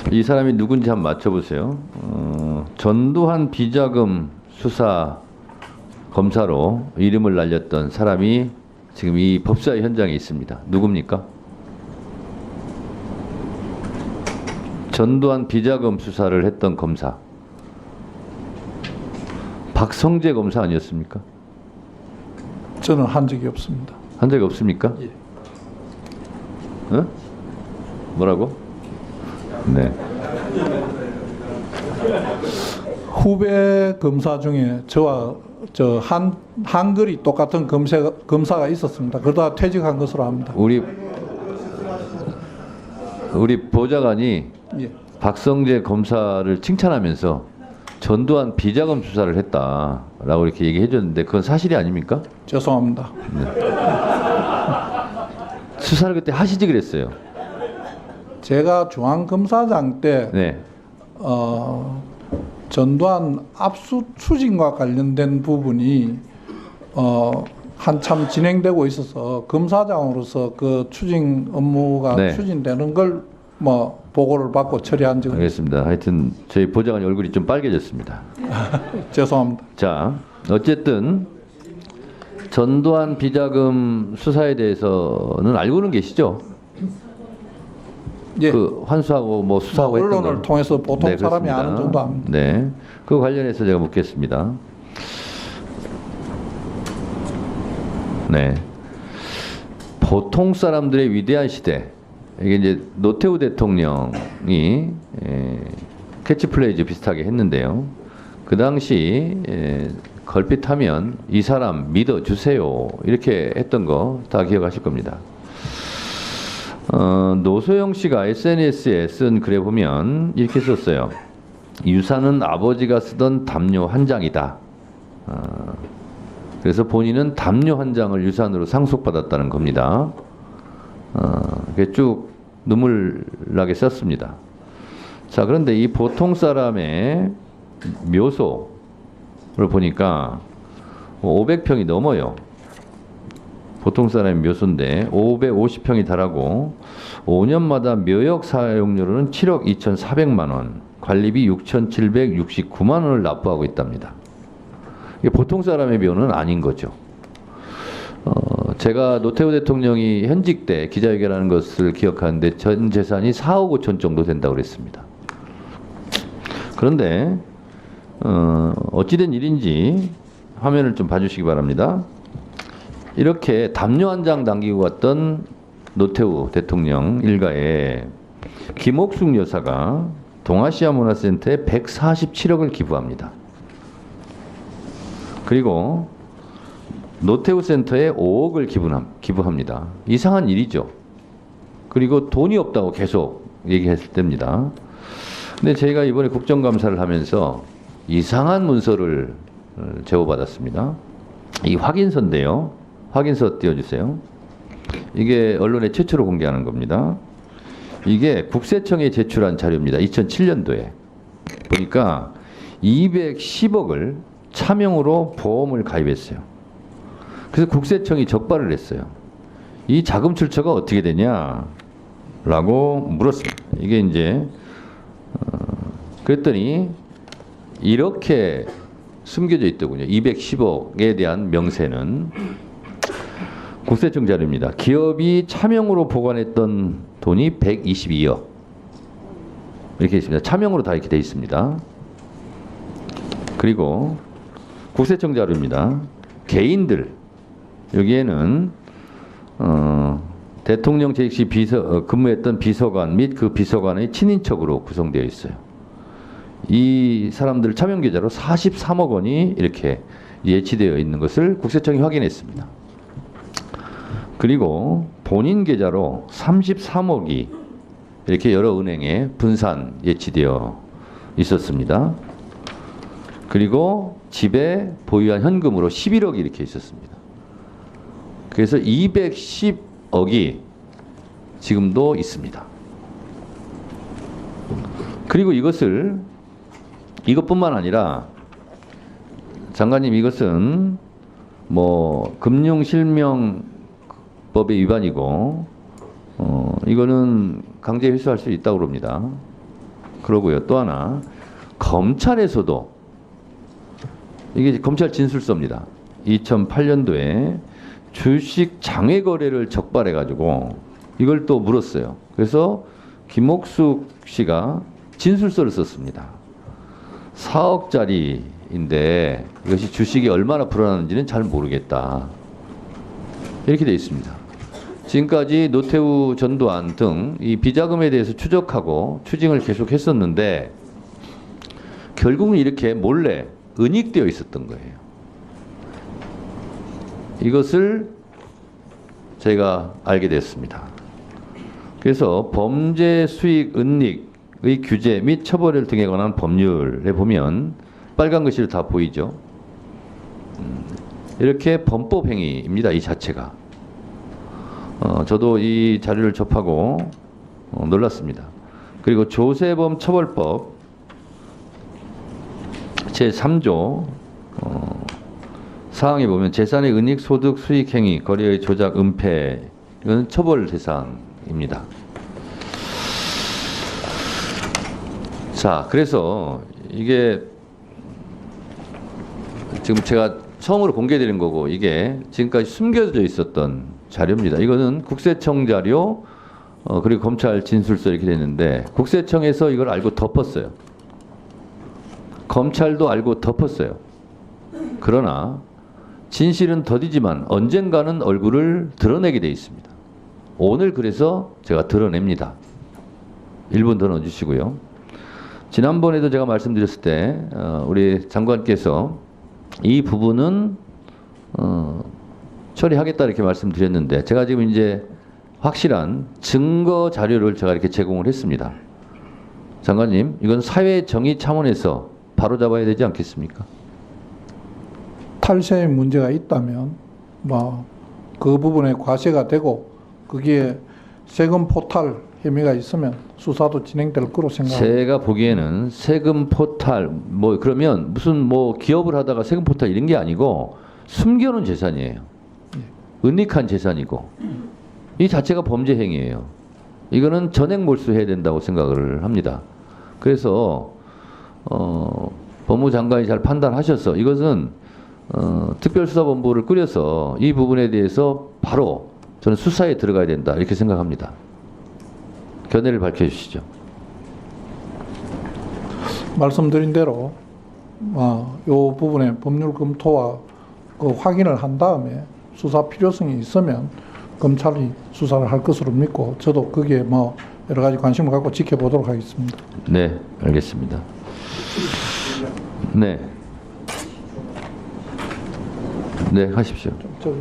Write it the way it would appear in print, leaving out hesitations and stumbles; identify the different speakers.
Speaker 1: 이 사람이 누군지 한번 맞춰보세요. 전두환 비자금 수사 검사로 이름을 날렸던 사람이 지금 이 법사위 현장에 있습니다. 누굽니까? 전두환 비자금 수사를 했던 검사. 박성재 검사 아니었습니까?
Speaker 2: 저는 한 적이 없습니다.
Speaker 1: 한 적이 없습니까?
Speaker 2: 예.
Speaker 1: 어? 뭐라고? 네.
Speaker 2: 후배 검사 중에 저와 한글이 똑같은 검사가 있었습니다. 그러다 퇴직한 것으로 압니다.
Speaker 1: 우리 보좌관이
Speaker 2: 예.
Speaker 1: 박성재 검사를 칭찬하면서 전두환 비자금 수사를 했다라고 이렇게 얘기해 줬는데 그건 사실이 아닙니까?
Speaker 2: 죄송합니다.
Speaker 1: 수사를 그때 하시지 그랬어요.
Speaker 2: 제가 중앙검사장 때
Speaker 1: 네.
Speaker 2: 전두환 압수 추진과 관련된 부분이 한참 진행되고 있어서 검사장으로서 그 추진 업무가
Speaker 1: 네.
Speaker 2: 추진되는 걸 뭐 보고를 받고 처리한 적은
Speaker 1: 알겠습니다. 하여튼 저희 보좌관 얼굴이 좀 빨개졌습니다.
Speaker 2: 죄송합니다.
Speaker 1: 자, 어쨌든 전두환 비자금 수사에 대해서는 알고는 계시죠?
Speaker 2: 예.
Speaker 1: 그 환수하고 뭐 수사하고 했던
Speaker 2: 언론을
Speaker 1: 걸.
Speaker 2: 통해서 보통
Speaker 1: 네,
Speaker 2: 사람이
Speaker 1: 그렇습니다.
Speaker 2: 아는 정도 압니다.
Speaker 1: 네, 그 관련해서 제가 묻겠습니다. 네, 보통 사람들의 위대한 시대. 이게 이제 노태우 대통령이 캐치플레이즈 비슷하게 했는데요. 그 당시 걸핏하면 이 사람 믿어주세요 이렇게 했던 거 다 기억하실 겁니다. 노소영 씨가 SNS에 쓴 글에 보면 이렇게 썼어요. 유산은 아버지가 쓰던 담요 한 장이다. 그래서 본인은 담요 한 장을 유산으로 상속받았다는 겁니다. 이렇게 쭉 눈물 나게 썼습니다. 자, 그런데 이 보통 사람의 묘소를 보니까 500평이 넘어요. 보통 사람의 묘소인데 550평이 달하고 5년마다 묘역 사용료로는 7억 2,400만 원, 관리비 6,769만 원을 납부하고 있답니다. 이게 보통 사람의 묘는 아닌 거죠. 제가 노태우 대통령이 현직 때 기자회견하는 것을 기억하는데 전 재산이 4억 5천 정도 된다고 그랬습니다. 그런데 어찌된 일인지 화면을 좀 봐주시기 바랍니다. 이렇게 담요 한 장 남기고 갔던 노태우 대통령 일가에 김옥숙 여사가 동아시아 문화센터에 147억을 기부합니다. 그리고 노태우 센터에 5억을 기부합니다. 이상한 일이죠. 그리고 돈이 없다고 계속 얘기했을 때입니다. 근데 저희가 이번에 국정감사를 하면서 이상한 문서를 제보받았습니다. 이 확인서인데요. 확인서 띄워주세요. 이게 언론에 최초로 공개하는 겁니다. 이게 국세청에 제출한 자료입니다. 2007년도에. 보니까 210억을 차명으로 보험을 가입했어요. 그래서 국세청이 적발을 했어요. 이 자금 출처가 어떻게 되냐? 라고 물었습니다. 이게 이제, 그랬더니 이렇게 숨겨져 있더군요. 210억에 대한 명세는 국세청 자료입니다. 기업이 차명으로 보관했던 돈이 122억. 이렇게 있습니다. 차명으로 다 이렇게 돼 있습니다. 그리고 국세청 자료입니다. 개인들. 여기에는 대통령 재직 시 근무했던 비서관 및 그 비서관의 친인척으로 구성되어 있어요. 이 사람들 차명 계좌로 43억 원이 이렇게 예치되어 있는 것을 국세청이 확인했습니다. 그리고 본인 계좌로 33억이 이렇게 여러 은행에 분산 예치되어 있었습니다. 그리고 집에 보유한 현금으로 11억이 이렇게 있었습니다. 그래서 210억이 지금도 있습니다. 그리고 이것뿐만 아니라 장관님 이것은 뭐 금융실명법의 위반이고 이거는 강제 회수할 수 있다고 그럽니다. 그러고요. 또 하나 검찰에서도 이게 검찰 진술서입니다. 2008년도에 주식 장외 거래를 적발해 가지고 이걸 또 물었어요. 그래서 김옥숙 씨가 진술서를 썼습니다. 4억짜리인데 이것이 주식이 얼마나 불어나는지는 잘 모르겠다. 이렇게 되어 있습니다. 지금까지 노태우, 전두환 등 이 비자금에 대해서 추적하고 추징을 계속 했었는데 결국은 이렇게 몰래 은닉되어 있었던 거예요. 이것을 제가 알게 됐습니다. 그래서 범죄 수익 은닉의 규제 및 처벌 등에 관한 법률에 보면 빨간 글씨로 다 보이죠. 이렇게 범법 행위입니다. 이 자체가. 저도 이 자료를 접하고 놀랐습니다. 그리고 조세범 처벌법 제3조 사항에 보면 재산의 은닉, 소득, 수익 행위, 거래의 조작, 은폐 이건 처벌 대상입니다. 자, 그래서 이게 지금 제가 처음으로 공개드린 거고 이게 지금까지 숨겨져 있었던 자료입니다. 이거는 국세청 자료 그리고 검찰 진술서 이렇게 됐는데 국세청에서 이걸 알고 덮었어요. 검찰도 알고 덮었어요. 그러나 진실은 더디지만 언젠가는 얼굴을 드러내게 돼 있습니다. 오늘 그래서 제가 드러냅니다. 1분 더 넣어주시고요. 지난번에도 제가 말씀드렸을 때 우리 장관께서 이 부분은 처리하겠다 이렇게 말씀드렸는데 제가 지금 이제 확실한 증거 자료를 제가 이렇게 제공을 했습니다. 장관님, 이건 사회 정의 차원에서 바로 잡아야 되지 않겠습니까?
Speaker 2: 탈세에 문제가 있다면 그 부분에 과세가 되고 거기에 세금 포탈 혐의가 있으면 수사도 진행될 거로 생각합니다.
Speaker 1: 제가 보기에는 세금 포탈 그러면 무슨 기업을 하다가 세금 포탈 이런 게 아니고 숨겨놓은 재산이에요. 은닉한 재산이고 이 자체가 범죄 행위예요. 이거는 전액 몰수해야 된다고 생각을 합니다. 그래서 법무장관이 잘 판단하셔서 이것은 특별수사본부를 꾸려서 이 부분에 대해서 바로 저는 수사에 들어가야 된다 이렇게 생각합니다. 견해를 밝혀주시죠.
Speaker 2: 말씀드린 대로 요 부분에 법률 검토와 그 확인을 한 다음에 수사 필요성이 있으면 검찰이 수사를 할 것으로 믿고 저도 거기에 여러 가지 관심을 갖고 지켜보도록 하겠습니다.
Speaker 1: 네, 알겠습니다. 네. 네, 하십시오.
Speaker 2: 저기.